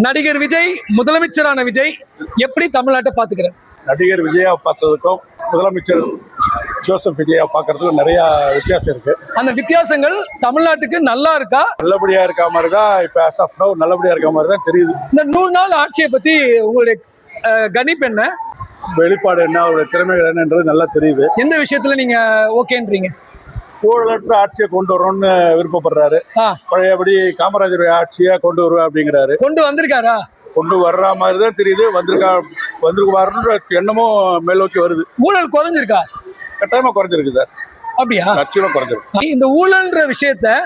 நடிகர் விஜய், முதலமைச்சரான விஜய் எப்படி தமிழ்நாட்டை பாத்துக்கிறார்? நடிகர் விஜயா பார்த்ததுக்கும் முதலமைச்சர் ஜோசப் விஜயா பார்க்கறதுக்கும் நிறைய வித்தியாசம் இருக்கு. அந்த வித்தியாசங்கள் தமிழ்நாட்டுக்கு நல்லா இருக்கா? நல்லபடியா இருக்க மாதிரி தான் இப்ப as of now நல்லபடியா இருக்க மாதிரி தான் தெரியுது. இந்த 100 நாள் ஆட்சியை பத்தி உங்களுடைய கணிப்பு என்ன? வெளிப்பாடு என்ன, அவருடைய திறமைகள் என்னன்றது நல்லா தெரியுது. எந்த விஷயத்துல நீங்க ஓகேன்றீங்க? ஊழலற்ற ஆட்சியை கொண்டு வரணும்னு விருப்பப்படுறாரு. பழையபடி காமராஜருடைய ஆட்சியை கொண்டு வருவேன் அப்படிங்கிறாரு. கொண்டு வந்திருக்காரா? கொண்டு வர்ற மாதிரி தான் தெரியுது. வந்திருக்காருன்ற எண்ணமும் மேலோக்கி வருது. ஊழல் குறைஞ்சிருக்கா? கட்டாயமா குறைஞ்சிருக்கு சார். அப்படியா? கட்சியில குறைஞ்சிருக்கு. இந்த ஊழல்ன்ற விஷயத்த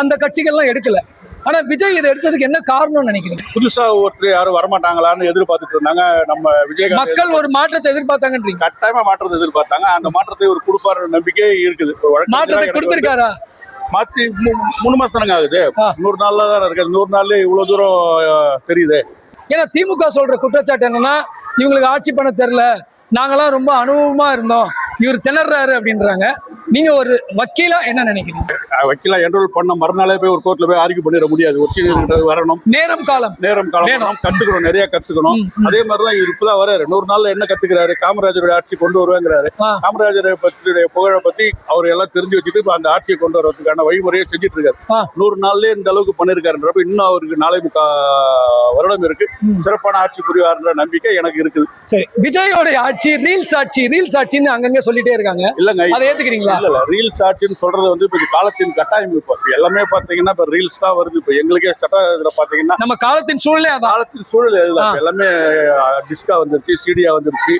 அந்த கட்சிகள்லாம் எடுக்கல. ஆனா விஜய் இதை எடுத்ததுக்கு என்ன காரணம்னு நினைக்கிறீங்க? புதுசா ஒருத்தர் யாரும் வரமாட்டாங்களான்னு எதிர்பார்த்துட்டு இருந்தாங்க. நம்ம விஜய் மக்கள் ஒரு மாற்றத்தை எதிர்பார்த்தாங்கன்றீங்க. கட்டாயமா மாற்றத்தை எதிர்பார்த்தாங்க. அந்த மாற்றத்தை ஒரு கொடுப்பாரு நம்பிக்கை இருக்குது. மாற்றத்தை கொடுத்திருக்காரா? மாத்தி 3 மாசம் தானங்க ஆகுது. 100 நாள்ல தான் இருக்கு. 100 நாள்ல இவ்வளவு தூரம் தெரியுது. ஏன்னா திமுக சொல்ற குற்றச்சாட்டு என்னன்னா, இவங்களுக்கு ஆட்சி பண்ண தெரியல, நாங்களாம் ரொம்ப அனுபவமா இருந்தோம், இவர் திணறாரு அப்படின்றாங்க. நீங்க ஒரு வக்கீலா என்ன நினைக்கிறீங்க? வக்கீலா என்ரோல் பண்ண மறுநாளே போய் ஒரு கோர்ட்ல போய் ஆர்கியூ பண்ணிட முடியாது. ஒரு வரணும், நேரம் காலம் கத்துக்கணும், நிறைய கத்துக்கணும். அதே மாதிரிதான் இவர் இப்பதான் வராரு. 100 நாள்ல என்ன கத்துக்கிறாரு? காமராஜருடைய ஆட்சி கொண்டு வருவாங்கிறாரு. காமராஜரை பற்றிய புகழை பத்தி அவர் எல்லாம் தெரிஞ்சு வச்சுட்டு இப்ப அந்த ஆட்சியை கொண்டு வரதுக்கான வழிமுறையை செஞ்சுட்டு இருக்காரு. 100 நாள்லயே இந்த அளவுக்கு பண்ணிருக்காருன்றப்ப இன்னும் அவருக்கு 4.25 வருடம் இருக்கு. சிறப்பான ஆட்சி புரிவாருன்ற நம்பிக்கை எனக்கு இருக்குது. சரி, விஜயோடைய ஆட்சி ரீல்ஸ் ஆட்சின்னு அங்கங்க சொல்லிட்டே இருக்காங்க. இல்லங்க, அதை ஏத்துக்கிறீங்களா? இல்ல, ரீல்ஸ் ஆட்சின்னு சொல்றது வந்து இப்ப காலத்தின் கட்டாயம். இப்ப எல்லாமே பாத்தீங்கன்னா இப்ப ரீல்ஸ் தான் வருது. இப்ப எங்களுக்கே சட்ட பாத்தீங்கன்னா நம்ம காலத்தின் சூழல் எல்லாமே டிஸ்கா வந்துருச்சு, சிடியா வந்துருச்சு,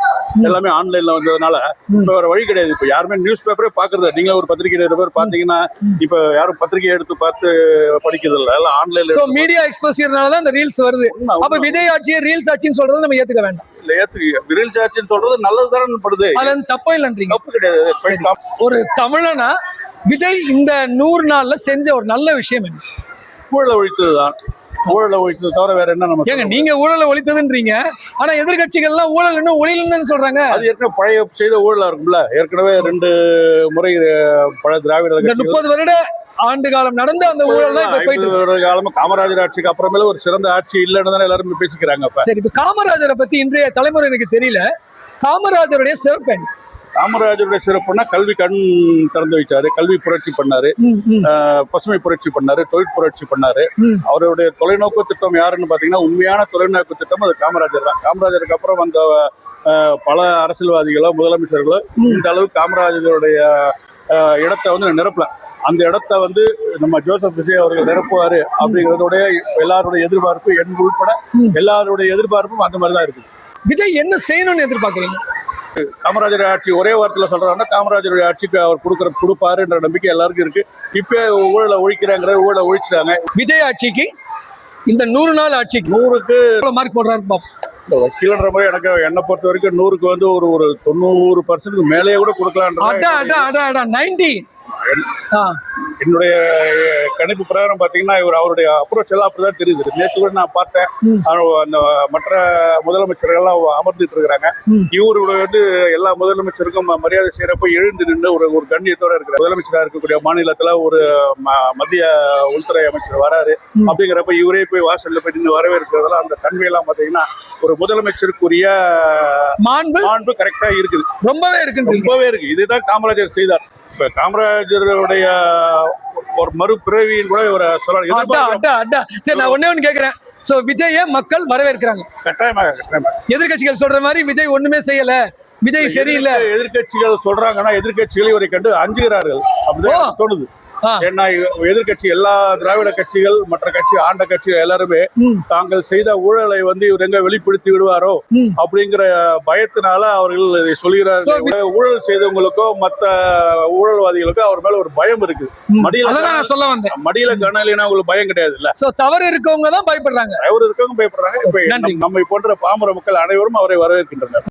எல்லாமே ஆன்லைன்ல வந்ததுனால இப்ப வேற வழி கிடையாது. இப்ப யாருமே நியூஸ் பேப்பரே பாக்குறது. நீங்க ஒரு பத்திரிகை பேர் பாத்தீங்கன்னா இப்ப யாரும் பத்திரிகை எடுத்து பார்த்து படிக்கிறது இல்ல, எல்லாம் ஆன்லைன்ல. சோ மீடியா எக்ஸ்போசியர்னாலதான் இந்த ரீல்ஸ் வருது. அப்ப விஜய் ஆட்சியை ரீல்ஸ் ஆட்சின்னு சொல்றது நம்ம ஏத்துக்க வேண்டாம். ரீல்ஸ் ஆட்சின்னு சொல்றது நல்லதுதானே படுது. அதுல தப்பு இல்லைன்றீங்க? தப்பு கிடையாது. ஒரு தமிழனா விஜய் இந்த 100 நாள்ல செஞ்ச ஒரு நல்ல விஷயம் என்ன? ஊழலை ஒழித்ததுதான். ஊழலை ஒழித்தது தவிர வேற என்ன? நம்ம ஏங்க நீங்க ஊழலை ஒழித்ததுன்றீங்க, ஆனா எதிர்கட்சிகள் எல்லாம் ஊழல் இன்னும் ஒழியலன்னு சொல்றாங்க. அது ஏற்கனவே பழைய செய்த ஊழலா இருக்கும்ல. ஏற்கனவே 2 முறை பழைய திராவிட 30 வருட ஆண்டு காலம் நடந்த அந்த ஊழல் தான் இப்ப போயிட்டு காலமா காமராஜர் ஆட்சிக்கு அப்புறமேல ஒரு சிறந்த ஆட்சி இல்லைன்னு தானே எல்லாரும் பேசிக்கிறாங்க. சரி, இப்ப காமராஜரை பத்தி இன்றைய தலைமுறை எனக்கு தெரியல. காமராஜருடைய சிறப்பு என்ன? காமராஜருடைய சிறப்புனா கல்வி கண் திறந்து வச்சாரு, கல்வி புரட்சி பண்ணாரு, பசுமை புரட்சி பண்ணாரு, தொழில் புரட்சி பண்ணாரு. அவருடைய தொலைநோக்கு திட்டம் யாருன்னு பாத்தீங்கன்னா உண்மையான தொலைநோக்கு திட்டம் அது காமராஜர் தான். காமராஜருக்கு அப்புறம் வந்த பல அரசியல்வாதிகளோ முதலமைச்சர்களோ இந்த அளவுக்கு காமராஜருடைய இடத்தை வந்து நிரப்பல. அந்த இடத்த வந்து நம்ம ஜோசப் விஜய் அவர்கள் நிரப்புவாரு அப்படிங்கறதோட எல்லாருடைய எதிர்பார்ப்பு, என் உள்பட எல்லாருடைய எதிர்பார்ப்பும் அந்த மாதிரிதான் இருக்கு. விஜய் என்ன செய்யணும்னு எதிர்பார்க்கறீங்க? காமராஜர் ஆட்சி ஒரே வாரத்தில் சொல்றாங்கன்னா காமராஜருடைய ஆட்சிக்கு அவர் கொடுப்பாருன்ற நம்பிக்கை எல்லாருக்கும் இருக்கு. இப்ப ஊழலை ஒழிக்கிறாங்கிற ஊழலை ஒழிச்சிட்டாங்க. விஜய் ஆட்சிக்கு இந்த 100 நாள் ஆட்சிக்கு 100க்கு மார்க் போடுறாரு பாப்போம். வக்கீலன்ற மாதிரி எனக்கு என்னை பொறுத்த வரைக்கும் 100க்கு வந்து ஒரு 90% மேலேயே கூட கொடுக்கலான்ற 90. என்னுடைய கணிப்பு பிரகாரம் பாத்தீங்கன்னா அவருடைய அப்ரோச் எல்லாம் அப்படிதான் தெரியுது. நேற்று கூட நான் பார்த்தேன், அந்த மற்ற முதலமைச்சர்கள் எல்லாம் அமர்ந்துட்டு இருக்கிறாங்க. இவருடைய வந்து எல்லா முதலமைச்சருக்கும் மரியாதை செய்யறப்ப எழுந்து நின்று ஒரு கண்ணியத்தோட இருக்கிற முதலமைச்சரா இருக்கக்கூடிய மாநிலத்துல ஒரு மத்திய உள்துறை அமைச்சர் வராரு அப்படிங்கிறப்ப இவரே போய் வாசல்ல போய் நின்று வரவேற்கிறதெல்லாம் அந்த தன்மையெல்லாம் பாத்தீங்கன்னா ஒரு முதலமைச்சருக்குரிய மாண்பு கரெக்டா இருக்குது. ரொம்பவே இருக்கு. இதுதான் காமராஜர் செய்தார். இப்ப காமராஜருடைய ஒரு மறுபிறவியின் கூட ஒரு சரி, நான் ஒண்ணு கேக்குறேன். சோ விஜய மக்கள் வரவேற்கிறாங்க. கட்டாயமாக. எதிர்கட்சிகள் சொல்ற மாதிரி விஜய் ஒண்ணுமே செய்யல, விஜய் சரியில்லை எதிர்கட்சிகள் சொல்றாங்கன்னா எதிர்கட்சிகள் இவரை கண்டு அஞ்சுகிறார்கள் அப்படிதான் தோணுது. ஏன்னா எதிர்கட்சி எல்லா திராவிட கட்சிகள் மற்ற கட்சி ஆண்ட கட்சி எல்லாருமே தாங்கள் செய்த ஊழலை வந்து இவர் எங்க வெளிப்படுத்தி விடுவாரோ அப்படிங்கிற பயத்தினால அவர்கள் இதை சொல்கிறார்கள். ஊழல் செய்தவங்களுக்கோ மற்ற ஊழல்வாதிகளுக்கோ அவர் மேல ஒரு பயம் இருக்கு. மடியில கனலினா உங்களுக்கு பயம் கிடையாது இல்ல. தவறு இருக்கவங்க தான் பயப்படுறாங்க. இப்ப நம்ம போன்ற பாமர மக்கள் அனைவரும் அவரை வரவேற்கின்றனர்.